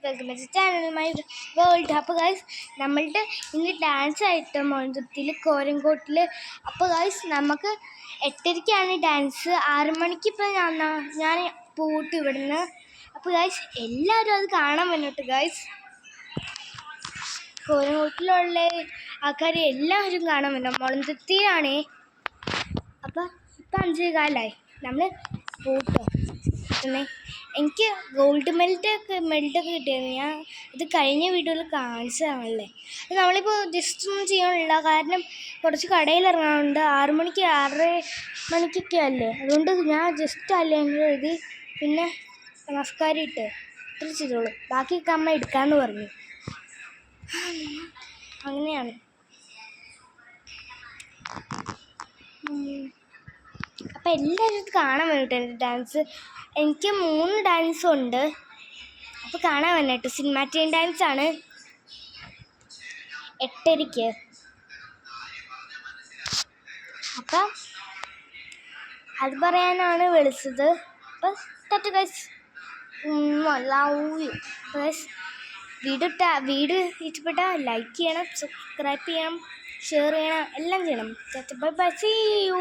Welcome to channel my world. അപ്പോൾ guys നമ്മളുടെ ഇന്ന് ഡാൻസ് ആയിട്ട് മൊഴന്തുരുത്തിയിൽ കോരങ്കോട്ടിൽ. അപ്പോൾ ഗൈസ് നമുക്ക് 8:30ക്കാണ് ഡാൻസ്. 6 മണിക്ക് ഇപ്പോൾ ഞാൻ പോട്ട് ഇവിടുന്ന്. അപ്പോൾ ഗൈസ് എല്ലാവരും അത് കാണാൻ വന്നിട്ട് ഗൈസ്. കോരങ്കോട്ടിലുള്ള ആൾക്കാർ എല്ലാവരും കാണാൻ വരണം. മൊഴന്തുരുത്തിയിലാണേ. അപ്പോൾ ഇപ്പം 5:15 നമ്മൾ പോട്ടോ. എനിക്ക് ഗോൾഡ് മെഡലൊക്കെ കിട്ടിയത് ഞാൻ ഇത് കഴിഞ്ഞ വീഡിയോയിൽ കാണിച്ചതാണല്ലേ. അത് നമ്മളിപ്പോൾ ജസ്റ്റ് ഒന്നും ചെയ്യാനില്ല, കാരണം കുറച്ച് കടയിൽ ഇറങ്ങാറുണ്ട്. 6 മണിക്ക് 6:30 മണിക്കൊക്കെ അല്ലേ, അതുകൊണ്ട് ഞാൻ ജസ്റ്റ് അല്ലെങ്കിൽ എഴുതി പിന്നെ നമസ്കാരം ഇട്ട് ഇത്ര ചെയ്തോളൂ. ബാക്കിയൊക്കെ അമ്മ എടുക്കാമെന്ന് പറഞ്ഞു. അങ്ങനെയാണ്. അപ്പം എല്ലാവരും ഇത് കാണാൻ വേണ്ടിയിട്ട് എൻ്റെ ഡാൻസ്. എനിക്ക് 3 ഡാൻസും ഉണ്ട്. അപ്പോൾ കാണാൻ വേണ്ടിയിട്ട് സിനിമാറ്റിക് ഡാൻസാണ് 8:30ക്ക്. അപ്പം അത് പറയാനാണ് വിളിച്ചത്. അപ്പം tata guys, love you guys. Video ഇഷ്ടപ്പെട്ടാൽ ലൈക്ക് ചെയ്യണം, സബ്സ്ക്രൈബ് ചെയ്യണം, ഷെയർ ചെയ്യണം, എല്ലാം ചെയ്യണം. Tata bye bye, see U.